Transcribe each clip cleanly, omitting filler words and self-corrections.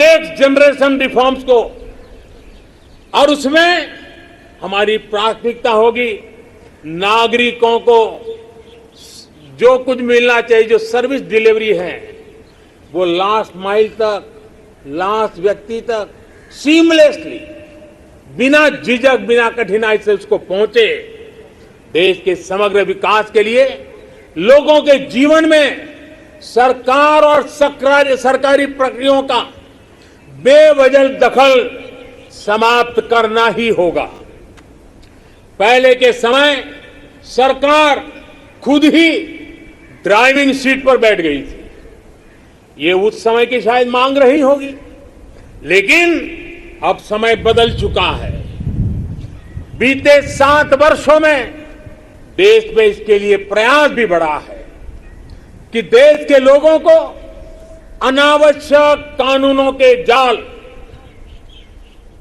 Next generation reforms को, और उसमें हमारी प्राथमिकता होगी नागरिकों को जो कुछ मिलना चाहिए, जो सर्विस डिलीवरी है वो लास्ट माइल तक, लास्ट व्यक्ति तक सीमलेसली, बिना झिझक, बिना कठिनाई से उसको पहुंचे। देश के समग्र विकास के लिए लोगों के जीवन में सरकार और सरकारी प्रक्रियाओं का बेवजह दखल समाप्त करना ही होगा। पहले के समय सरकार खुद ही ड्राइविंग सीट पर बैठ गई थी। ये उस समय की शायद मांग रही होगी, लेकिन अब समय बदल चुका है। बीते 7 वर्षों में देश में इसके लिए प्रयास भी बढ़ा है कि देश के लोगों को अनावश्यक कानूनों के जाल,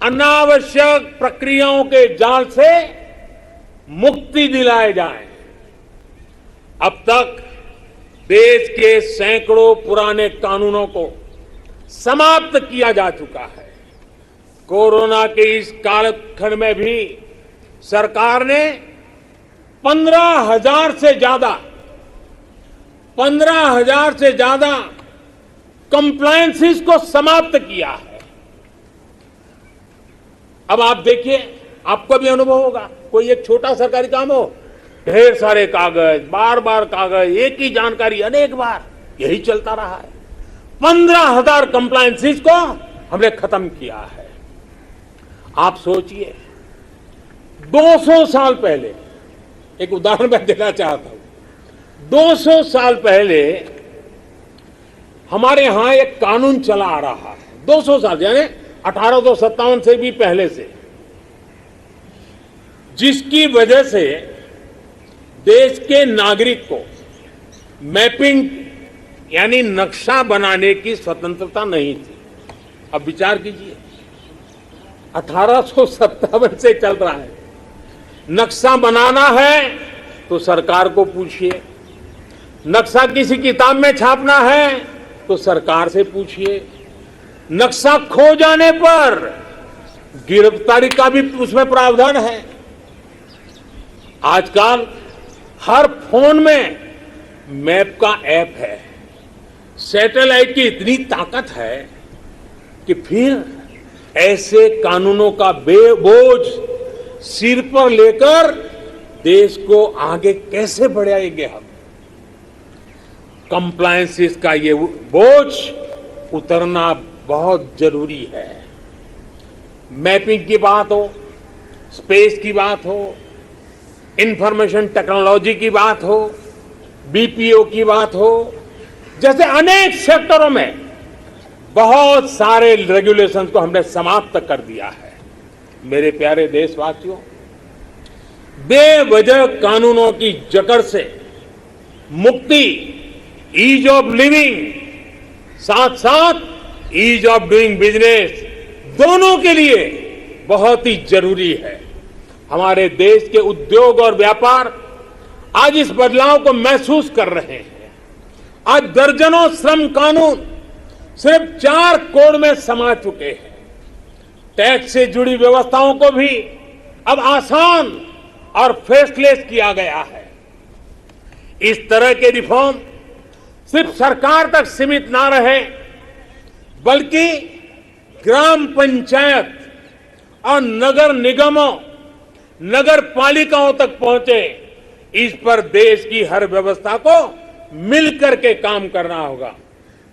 अनावश्यक प्रक्रियाओं के जाल से मुक्ति दिलाए जाए। अब तक देश के सैकड़ों पुराने कानूनों को समाप्त किया जा चुका है। कोरोना के इस कालखंड में भी सरकार ने 15,000 से ज्यादा कंप्लायंसेस को समाप्त किया है। अब आप देखिए, आपको भी अनुभव होगा, कोई एक छोटा सरकारी काम हो, ढेर सारे कागज, बार बार कागज, एक ही जानकारी अनेक बार, यही चलता रहा है। 15,000 कंप्लायंसेस को हमने खत्म किया है। आप सोचिए, 200 साल पहले, एक उदाहरण मैं देना चाहता हूं, 200 साल पहले हमारे यहां एक कानून चला आ रहा है। 200 साल यानी 1857 से भी पहले से, जिसकी वजह से देश के नागरिक को मैपिंग यानी नक्शा बनाने की स्वतंत्रता नहीं थी। अब विचार कीजिए, 1857 से चल रहा है। नक्शा बनाना है तो सरकार को पूछिए, नक्शा किसी किताब में छापना है तो सरकार से पूछिए, नक्शा खो जाने पर गिरफ्तारी का भी उसमें प्रावधान है। आजकल हर फोन में मैप का ऐप है। सैटेलाइट की इतनी ताकत है कि फिर ऐसे कानूनों का बोझ सिर पर लेकर देश को आगे कैसे बढ़ाएंगे हम। कंप्लायंसेस का ये बोझ उतरना बहुत जरूरी है। मैपिंग की बात हो, स्पेस की बात हो, इंफॉर्मेशन टेक्नोलॉजी की बात हो, बीपीओ की बात हो, जैसे अनेक सेक्टरों में बहुत सारे रेगुलेशंस को हमने समाप्त कर दिया है। मेरे प्यारे देशवासियों, बेवजह कानूनों की जकड़ से मुक्ति, ईज ऑफ लिविंग, साथ साथ ईज ऑफ डूइंग बिजनेस, दोनों के लिए बहुत ही जरूरी है। हमारे देश के उद्योग और व्यापार आज इस बदलाव को महसूस कर रहे हैं। आज दर्जनों श्रम कानून सिर्फ 4 कोड में समा चुके हैं। टैक्स से जुड़ी व्यवस्थाओं को भी अब आसान और फेसलेस किया गया है। इस तरह के रिफॉर्म सिर्फ सरकार तक सीमित ना रहे, बल्कि ग्राम पंचायत और नगर निगमों, नगर पालिकाओं तक पहुंचे। इस पर देश की हर व्यवस्था को मिलकर के काम करना होगा।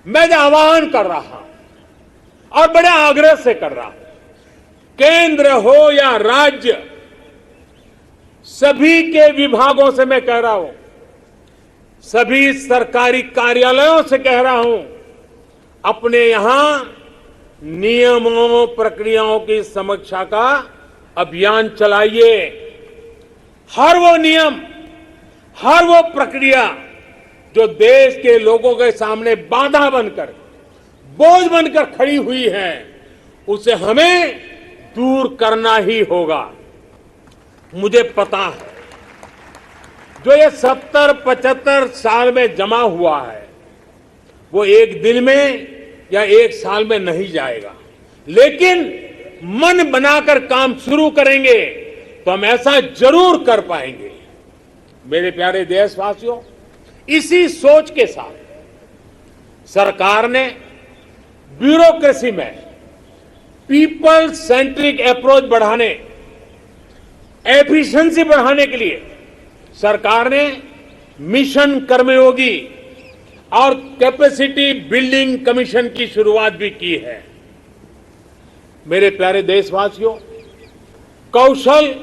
मैं जो आह्वान कर रहा हूं और बड़े आग्रह से कर रहा हूं, केंद्र हो या राज्य, सभी के विभागों से मैं कह रहा हूं, सभी सरकारी कार्यालयों से कह रहा हूं, अपने यहां नियमों, प्रक्रियाओं की समीक्षा का अभियान चलाइए। हर वो नियम, हर वो प्रक्रिया जो देश के लोगों के सामने बाधा बनकर, बोझ बनकर खड़ी हुई है, उसे हमें दूर करना ही होगा। मुझे पता है, जो ये 70-75 साल में जमा हुआ है, वो एक दिन में या एक साल में नहीं जाएगा, लेकिन मन बनाकर काम शुरू करेंगे तो हम ऐसा जरूर कर पाएंगे। मेरे प्यारे देशवासियों, इसी सोच के साथ सरकार ने ब्यूरोक्रेसी में पीपल सेंट्रिक अप्रोच बढ़ाने, एफिशिएंसी बढ़ाने के लिए सरकार ने मिशन कर्मयोगी और कैपेसिटी बिल्डिंग कमीशन की शुरुआत भी की है। मेरे प्यारे देशवासियों, कौशल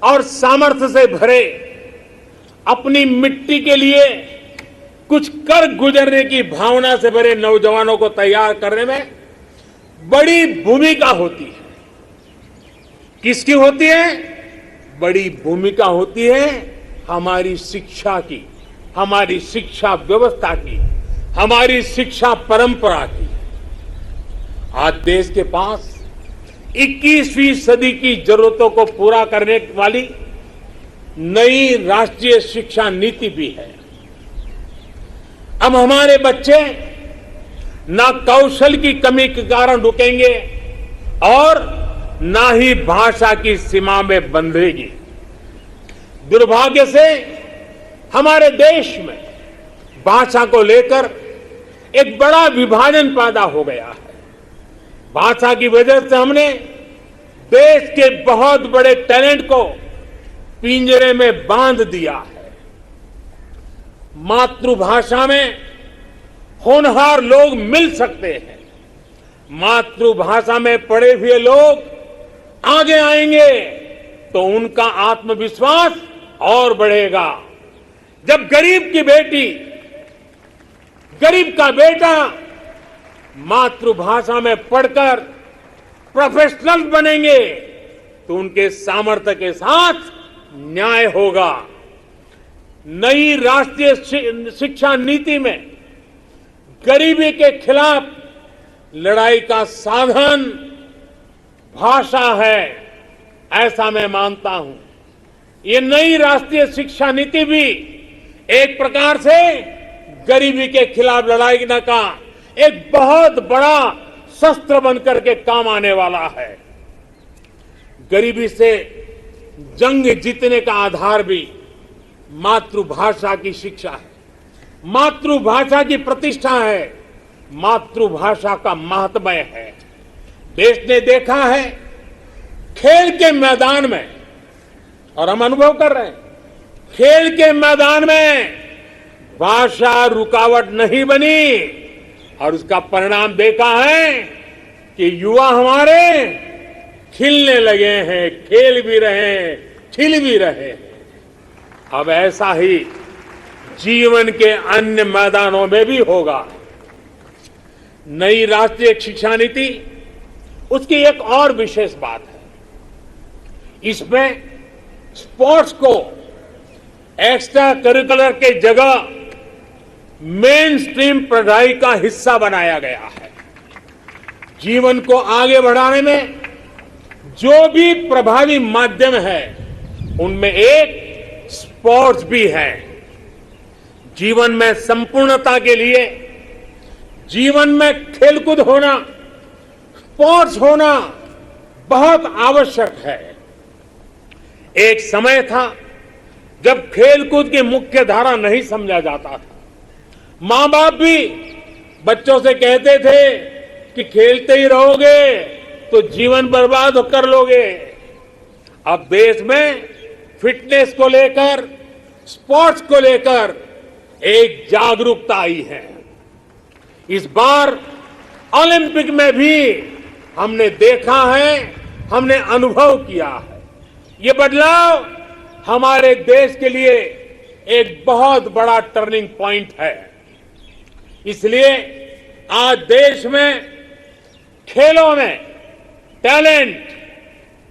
और सामर्थ्य से भरे अपनी मिट्टी के लिए कुछ कर गुजरने की भावना से भरे नौजवानों को तैयार करने में बड़ी भूमिका होती है। किसकी होती है? बड़ी भूमिका होती है हमारी शिक्षा की, हमारी शिक्षा व्यवस्था की, हमारी शिक्षा परंपरा की। आज देश के पास 21वीं सदी की जरूरतों को पूरा करने वाली नई राष्ट्रीय शिक्षा नीति भी है। अब हमारे बच्चे ना कौशल की कमी के कारण रुकेंगे और ना ही भाषा की सीमा में बंधेगी। दुर्भाग्य से हमारे देश में भाषा को लेकर एक बड़ा विभाजन पैदा हो गया है। भाषा की वजह से हमने देश के बहुत बड़े टैलेंट को पिंजरे में बांध दिया है। मातृभाषा में होनहार लोग मिल सकते हैं। मातृभाषा में पढ़े हुए लोग आगे आएंगे तो उनका आत्मविश्वास और बढ़ेगा। जब गरीब की बेटी, गरीब का बेटा मातृभाषा में पढ़कर प्रोफेशनल बनेंगे तो उनके सामर्थ्य के साथ न्याय होगा। नई राष्ट्रीय शिक्षा नीति में गरीबी के खिलाफ लड़ाई का साधन भाषा है, ऐसा मैं मानता हूं। ये नई राष्ट्रीय शिक्षा नीति भी एक प्रकार से गरीबी के खिलाफ लड़ाई का एक बहुत बड़ा शस्त्र बनकर के काम आने वाला है। गरीबी से जंग जीतने का आधार भी मातृभाषा की शिक्षा है, मातृभाषा की प्रतिष्ठा है, मातृभाषा का महात्म्य है। देश ने देखा है खेल के मैदान में, और हम अनुभव कर रहे हैं, खेल के मैदान में भाषा रुकावट नहीं बनी और उसका परिणाम देखा है कि युवा हमारे खिलने लगे हैं, खेल भी रहे हैं, खिल भी रहे हैं। अब ऐसा ही जीवन के अन्य मैदानों में भी होगा। नई राष्ट्रीय शिक्षा नीति, उसकी एक और विशेष बात है, इसमें स्पोर्ट्स को एक्स्ट्रा करिकुलर के जगह मेन स्ट्रीम पढ़ाई का हिस्सा बनाया गया है। जीवन को आगे बढ़ाने में जो भी प्रभावी माध्यम है उनमें एक स्पोर्ट्स भी है। जीवन में संपूर्णता के लिए जीवन में खेलकूद होना, स्पोर्ट्स होना बहुत आवश्यक है। एक समय था जब खेलकूद की मुख्य धारा नहीं समझा जाता था। मां बाप भी बच्चों से कहते थे कि खेलते ही रहोगे तो जीवन बर्बाद कर लोगे। अब देश में फिटनेस को लेकर, स्पोर्ट्स को लेकर एक जागरूकता आई है। इस बार ओलंपिक में भी हमने देखा है, हमने अनुभव किया है। ये बदलाव हमारे देश के लिए एक बहुत बड़ा टर्निंग पॉइंट है। इसलिए आज देश में खेलों में टैलेंट,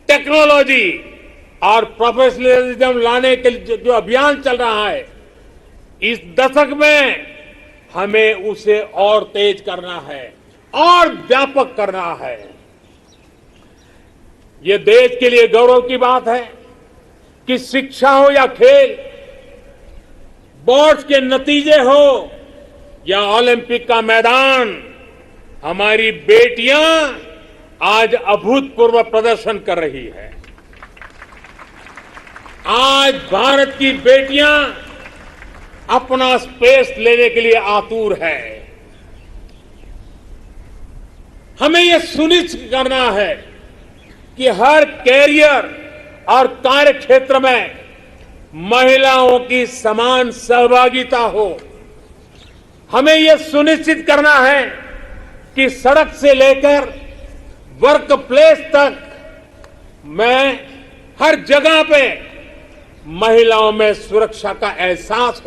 टेक्नोलॉजी और प्रोफेशनलिज्म लाने के जो अभियान चल रहा है, इस दशक में हमें उसे और तेज करना है और व्यापक करना है। ये देश के लिए गौरव की बात है कि शिक्षा हो या खेल, बोर्ड्स के नतीजे हो या ओलंपिक का मैदान, हमारी बेटियां आज अभूतपूर्व प्रदर्शन कर रही है। आज भारत की बेटियां अपना स्पेस लेने के लिए आतुर है। हमें यह सुनिश्चित करना है कि हर कैरियर और कार्य क्षेत्र में महिलाओं की समान सहभागिता हो। हमें यह सुनिश्चित करना है कि सड़क से लेकर वर्क प्लेस तक मैं हर जगह पे महिलाओं में सुरक्षा का एहसास हो।